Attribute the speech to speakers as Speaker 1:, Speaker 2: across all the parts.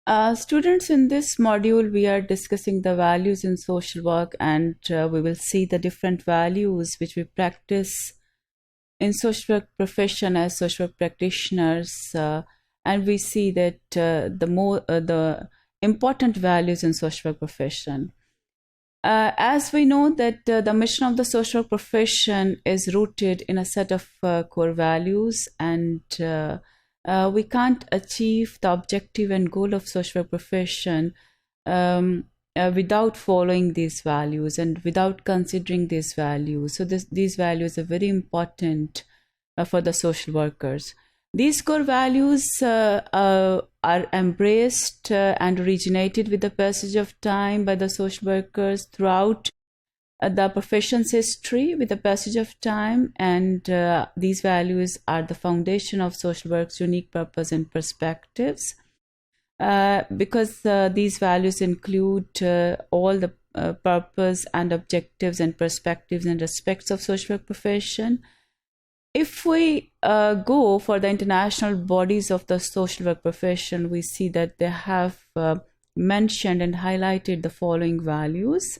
Speaker 1: Students, in this module, we are discussing the values in social work, and we will see the different values which we practice in social work profession as social work practitioners. And we see that the important values in social work profession. As we know that the mission of the social work profession is rooted in a set of core values, and we can't achieve the objective and goal of social work profession without following these values and without considering these values. So these values are very important for the social workers. These core values are embraced and originated with the passage of time by the social workers throughout the profession's history with the passage of time, and these values are the foundation of social work's unique purpose and perspectives, because these values include all the purpose and objectives and perspectives and aspects of social work profession. If we go for the international bodies of the social work profession, we see that they have mentioned and highlighted the following values,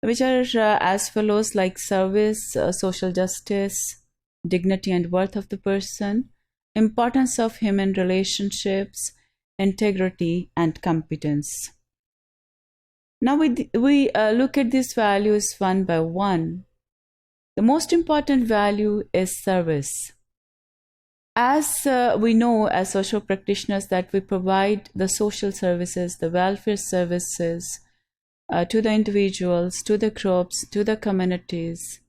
Speaker 1: which are as follows: like service, social justice, dignity and worth of the person, importance of human relationships, integrity and competence. Now we look at these values one by one. The most important value is service. As we know as social practitioners that we provide the social services, the welfare services to the individuals, to the groups, to the communities,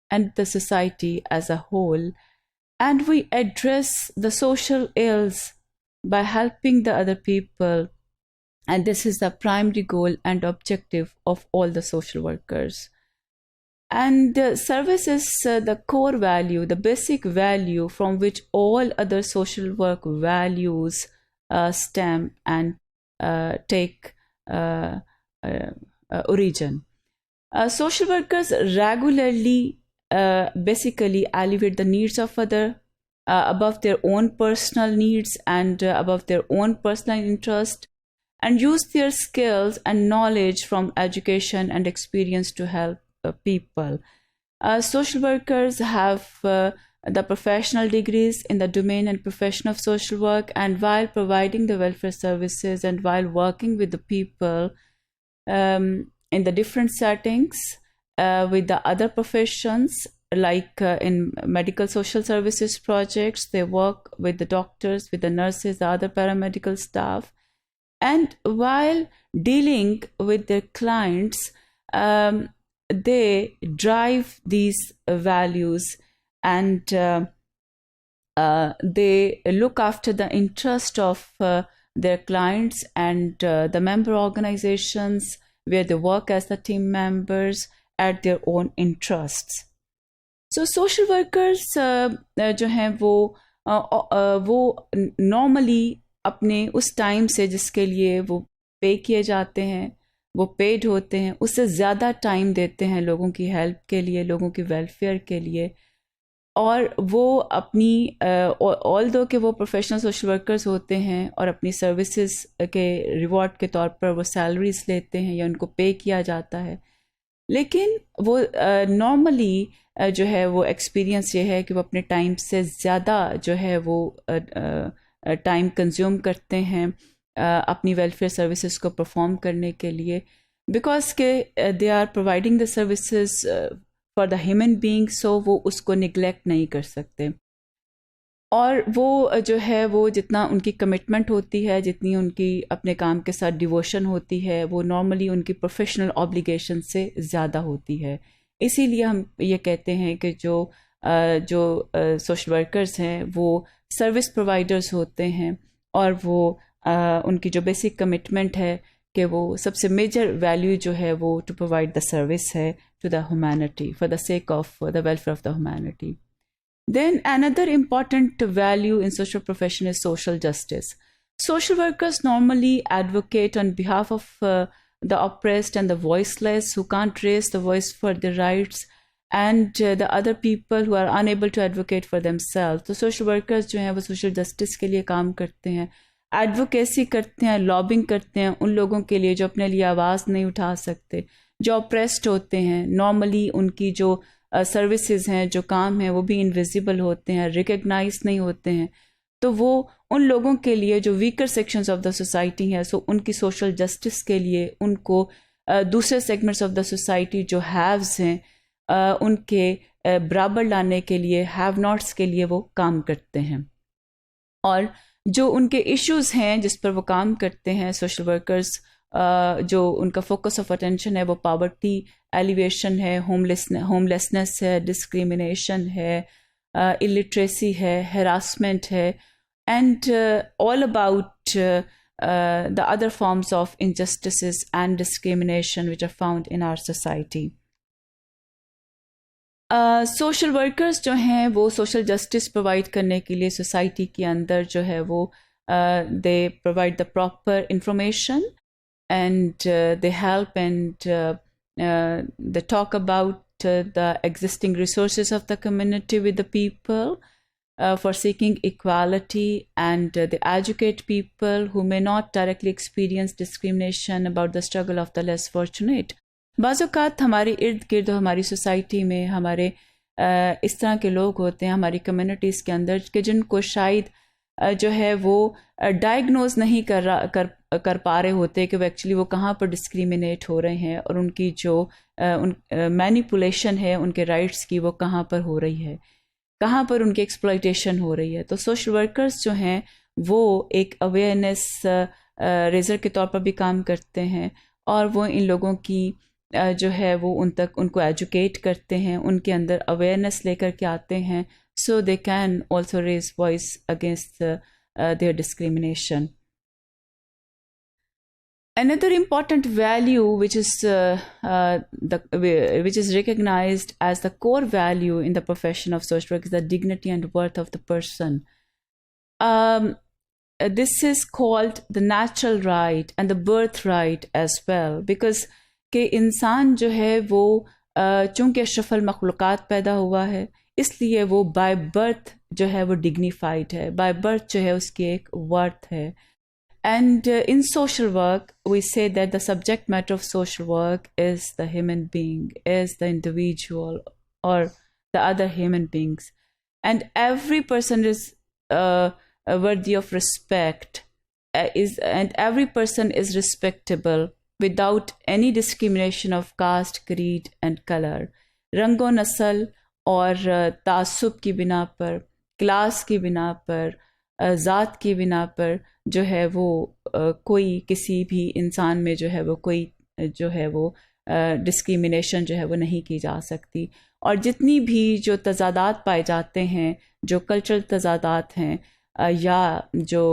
Speaker 1: and the society as a whole. And we address the social ills by helping the other people. And this is the primary goal and objective of all the social workers. And service is the core value, the basic value from which all other social work values stem and take origin. Social workers regularly basically elevate the needs of others above their own personal needs and above their own personal interest, and use their skills and knowledge from education and experience to help people. Social workers have the professional degrees in the domain and profession of social work, and while providing the welfare services and while working with the people in the different settings with the other professions, like in medical social services projects, they work with the doctors, with the nurses, the other paramedical staff, and while dealing with their clients, they drive these values, and they look after the interest of their clients and the member organizations where they work as the team members at their own interests. So social workers जो हैं वो normally अपने उस time से जिसके लिए वो पे किए जाते हैं, वो पेड होते हैं, उससे ज़्यादा टाइम देते हैं लोगों की हेल्प के लिए, लोगों की वेलफेयर के लिए, और वो अपनी ऑल दो कि वो प्रोफेशनल सोशल वर्कर्स होते हैं और अपनी सर्विसेज के रिवॉर्ड के तौर पर वो सैलरीज लेते हैं या उनको पे किया जाता है, लेकिन वो नॉर्मली जो है वो एक्सपीरियंस ये है कि वो अपने टाइम से ज़्यादा जो है वो टाइम कंज्यूम करते हैं अपनी वेलफेयर सर्विसेज को परफॉर्म करने के लिए, बिकॉज के they are providing the services for the human being, so वो उसको निगलेक्ट नहीं कर सकते। और वो जो है वो जितना उनकी कमिटमेंट होती है, जितनी उनकी अपने काम के साथ डिवोशन होती है, वो नॉर्मली उनकी प्रोफेशनल ऑब्लिगेशन से ज़्यादा होती है। इसीलिए हम ये कहते हैं कि जो सोशल वर्कर्स हैं वो सर्विस प्रोवाइडर्स होते हैं, और वो उनकी जो बेसिक कमिटमेंट है कि वो सबसे मेजर वैल्यू जो है वो टू प्रोवाइड द सर्विस है to the humanity, for the sake of the welfare of the humanity. Then another important value in social profession is social justice. Social workers normally advocate on behalf of the oppressed and the voiceless who can't raise the voice for their rights, and the other people who are unable to advocate for themselves. तो social workers जो हैं वो social justice के लिए काम करते हैं, advocacy करते हैं, लॉबिंग करते हैं उन लोगों के लिए जो अपने लिए आवाज़ नहीं उठा सकते, जो ऑप्रेस्ड होते हैं। नॉर्मली उनकी जो सर्विसेज हैं, जो काम हैं, वो भी इनविजिबल होते हैं, रिकग्नाइज नहीं होते हैं। तो वो उन लोगों के लिए जो weaker sections of the society हैं, सो उनकी सोशल जस्टिस के लिए उनको दूसरे सेगमेंट्स ऑफ द सोसाइटी जो हैव्स हैं उनके बराबर लाने के लिए, हैव नॉट्स के लिए वो काम करते हैं। और जो उनके इश्यूज हैं जिस पर वो काम करते हैं सोशल वर्कर्स, जो उनका फोकस ऑफ अटेंशन है वो पॉवर्टी एलिवेशन है, होमलेसनेस है, डिस्क्रिमिनेशन है, इलिटरेसी है, हरासमेंट है, and all about the other forms of injustices and discrimination which are found in our society. Social workers जो हैं वो सोशल जस्टिस प्रोवाइड करने के लिए सोसाइटी के अंदर जो है वो they provide the proper information and they help and they talk about the existing resources of the community with the people for seeking equality, and they educate people who may not directly experience discrimination about the struggle of the less fortunate. बाज़ औक़ात हमारे इर्द गिर्द हमारी society में हमारे इस तरह के लोग होते हैं हमारी कम्युनिटीज़ के अंदर कि जिनको शायद जो है वो डायग्नोज नहीं कर पा रहे होते कि वो एक्चुअली वो कहाँ पर डिस्क्रिमिनेट हो रहे हैं और उनकी जो मैनिपुलेशन है उनके राइट्स की वो कहाँ पर हो रही है, कहाँ पर उनकी एक्सप्लॉयटेशन हो रही है। तो सोशल वर्कर्स जो हैं वो एक अवेयरनेस रेजर के तौर पर भी काम करते हैं और वो इन लोगों की जो है वो उनको एजुकेट करते हैं, उनके अंदर अवेयरनेस लेकर के आते हैं, so they can also raise voice against their discrimination. Another important value which is recognized as the core value in the profession of social work is the dignity and worth of the person. This is called the natural right and the birthright as well, because कि इंसान जो है वो चूँकि अशरफुल मखलूक़ात पैदा हुआ है इसलिए वो बाय बर्थ जो है वो डिग्निफाइड है, बाय बर्थ जो है उसकी एक वर्थ है। And in social work, we say that the subject matter of social work is the human being, is the individual or the other human beings. And every person is worthy of respect, and every person is respectable without any discrimination of caste, creed and color. रंगो नस्ल और तासुब की बिना पर, class की बिना पर, ज़ात की बिना पर जो है वो कोई किसी भी इंसान में जो है वो कोई जो है वो डिस्क्रिमिनेशन जो है वो नहीं की जा सकती। और जितनी भी जो तज़ादात पाए जाते हैं, जो कल्चरल तज़ादात हैं या जो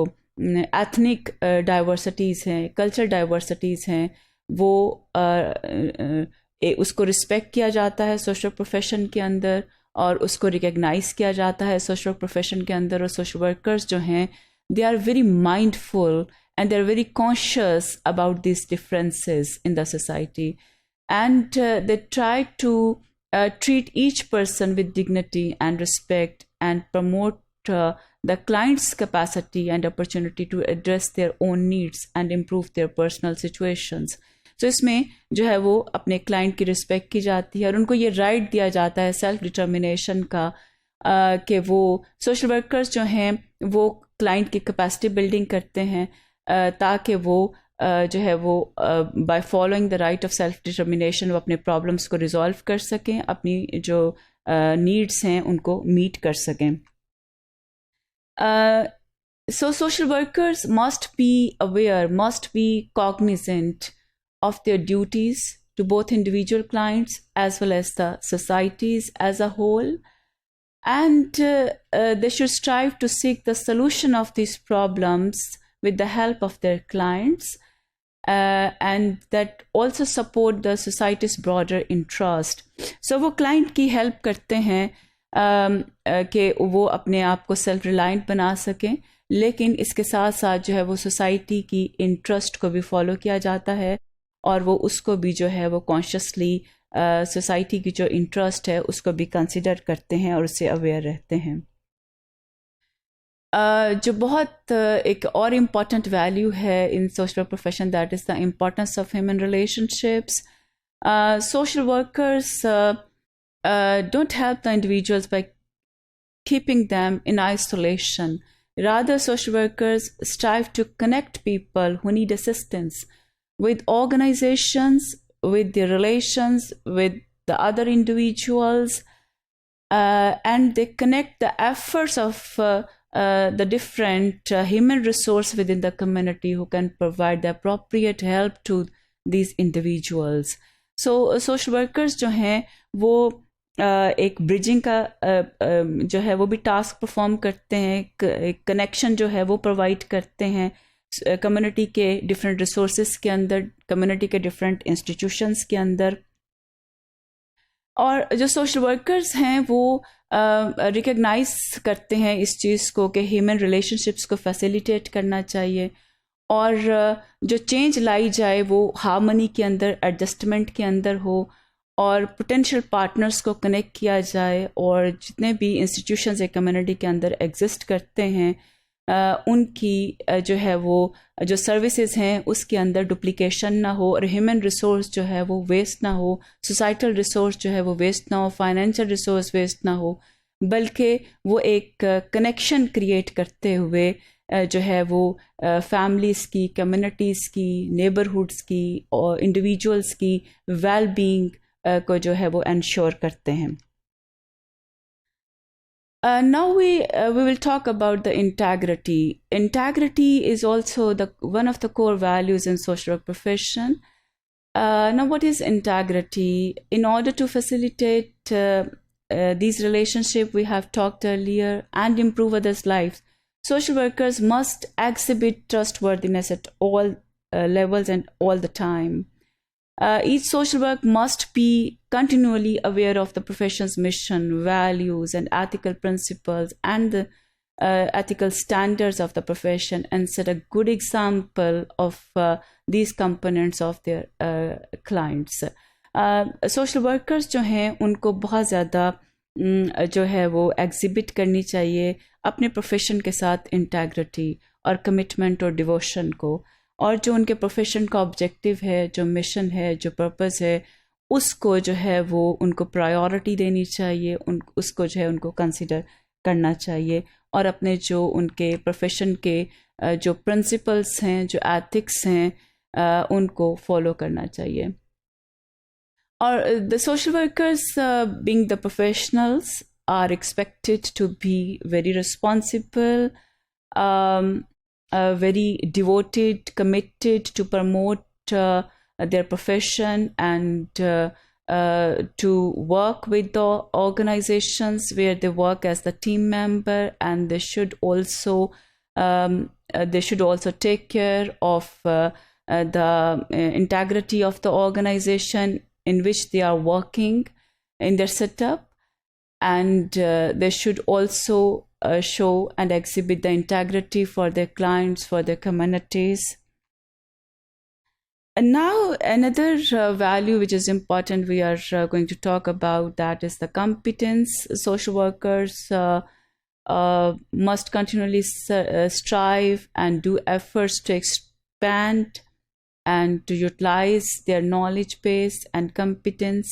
Speaker 1: एथनिक डाइवर्सिटीज़ हैं, कल्चरल डाइवर्सिटीज़ हैं, वो उसको रिस्पेक्ट किया जाता है सोशल प्रोफेशन के अंदर और उसको रिकग्नाइज़ किया जाता है सोशल प्रोफेशन के अंदर। और सोशल वर्कर्स जो हैं they are very mindful and they're very conscious about these differences in the society, and they try to treat each person with dignity and respect and promote the client's capacity and opportunity to address their own needs and improve their personal situations. So इसमें जो है वो अपने client की respect की जाती है और उनको ये राइट दिया जाता है सेल्फ डिटर्मिनेशन का कि वो सोशल वर्कर्स जो हैं वो क्लाइंट की कैपेसिटी बिल्डिंग करते हैं ताकि वो जो है वो by following the right of self determination वो अपने प्रॉब्लम्स को रिजॉल्व कर सकें, अपनी जो नीड्स हैं उनको मीट कर सकें। So social workers must be aware, must be cognizant of their duties to both individual clients as well as the societies as a whole. And they should strive to seek the solution of these problems with the help of their clients, and that also support the society's broader interest. So वो client की help करते हैं कि वो अपने आप को self reliant बना सकें, लेकिन इसके साथ साथ जो है वो society की interest को भी follow किया जाता है और वो उसको भी जो है वो consciously सोसाइटी की जो इंटरेस्ट है उसको भी कंसिडर करते हैं और उससे अवेयर रहते हैं। जो बहुत एक और इम्पॉर्टेंट वैल्यू है in social profession, that is the importance of human relationships. Social workers don't help the individuals by keeping them in isolation. Rather, social workers strive to connect people who need assistance with organizations, with their relations, with the other individuals, and they connect the efforts of the different human resource within the community who can provide the appropriate help to these individuals. So social workers जो हैं वो एक bridging का जो है वो भी task perform करते हैं, एक कनेक्शन जो है वो प्रोवाइड करते हैं कम्युनिटी के डिफरेंट रिसोर्सेज के अंदर, कम्युनिटी के डिफरेंट इंस्टीट्यूशंस के अंदर. और जो सोशल वर्कर्स हैं वो रिकग्नाइज करते हैं इस चीज़ को कि ह्यूमन रिलेशनशिप्स को फैसिलिटेट करना चाहिए, और जो चेंज लाई जाए वो हार्मनी के अंदर, एडजस्टमेंट के अंदर हो, और पोटेंशियल पार्टनर्स को कनेक्ट किया जाए, और जितने भी इंस्टीट्यूशंस एक कम्युनिटी के अंदर एग्जिस्ट करते हैं उनकी जो है वो जो सर्विसेज हैं उसके अंदर डुप्लीकेशन ना हो, और ह्यूमन रिसोर्स जो है वो वेस्ट ना हो, सोसाइटल रिसोर्स जो है वो वेस्ट ना हो, फाइनेंशियल रिसोर्स वेस्ट ना हो, बल्कि वो एक कनेक्शन क्रिएट करते हुए जो है वो फैमिलीज़ की, कम्युनिटीज़ की, नेबरहुड्स की और इंडिविजुअल्स की वेल बीइंग को जो है वो इंश्योर करते हैं. Now we will talk about the integrity. Integrity is also one of the core values in social work profession. Now, what is integrity? In order to facilitate these relationships we have talked earlier and improve others' lives, social workers must exhibit trustworthiness at all levels and all the time. Each social work must be continually aware of the profession's mission, values, and ethical principles, and the ethical standards of the profession, and set a good example of these components of their clients. Social workers जो हैं उनको बहुत ज़्यादा जो है वो exhibit करनी चाहिए अपने प्रोफेशन के साथ इंटेग्रिटी और कमिटमेंट और डिवोशन को, और जो उनके प्रोफेशन का ऑब्जेक्टिव है, जो मिशन है, जो पर्पस है, उसको जो है वो उनको प्रायोरिटी देनी चाहिए, उसको जो है उनको कंसिडर करना चाहिए, और अपने जो उनके प्रोफेशन के जो प्रिंसिपल्स हैं, जो एथिक्स हैं, उनको फॉलो करना चाहिए. और the social workers being the professionals are expected to be very responsible, very devoted, committed to promote their profession, and to work with the organizations where they work as the team member, and they should also take care of the integrity of the organization in which they are working in their setup, and they should also show and exhibit the integrity for their clients, for their communities. And now another value which is important we are going to talk about, that is the competence. Social workers must continually strive and do efforts to expand and to utilize their knowledge base and competence.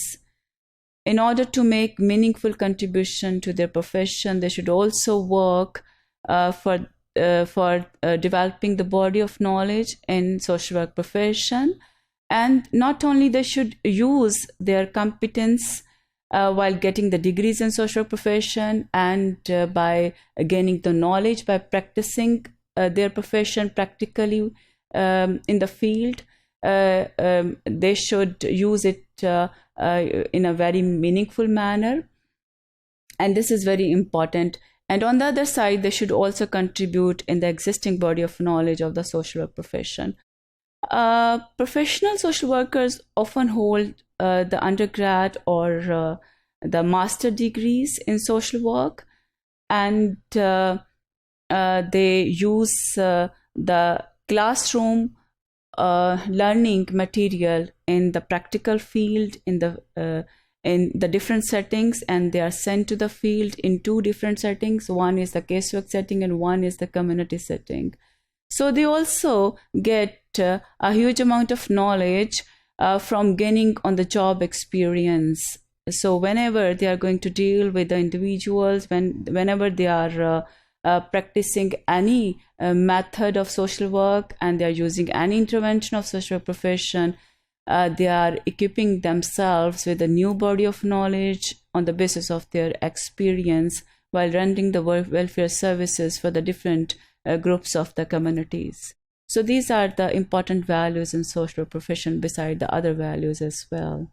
Speaker 1: In order to make meaningful contribution to their profession, they should also work for developing the body of knowledge in social work profession. And not only they should use their competence while getting the degrees in social work profession, and by gaining the knowledge by practicing their profession practically in the field, they should use it in a very meaningful manner, and this is very important. And on the other side, they should also contribute in the existing body of knowledge of the social work profession. Professional social workers often hold the undergrad or the master degrees in social work, and they use the classroom learning material in the practical field, in the different settings, and they are sent to the field in 2 different settings. One is the casework setting and one is the community setting. So they also get a huge amount of knowledge from gaining on the job experience. So whenever they are going to deal with the individuals, whenever they are practicing any method of social work and they are using any intervention of social work profession, they are equipping themselves with a new body of knowledge on the basis of their experience while rendering the welfare services for the different groups of the communities. So these are the important values in social work profession beside the other values as well.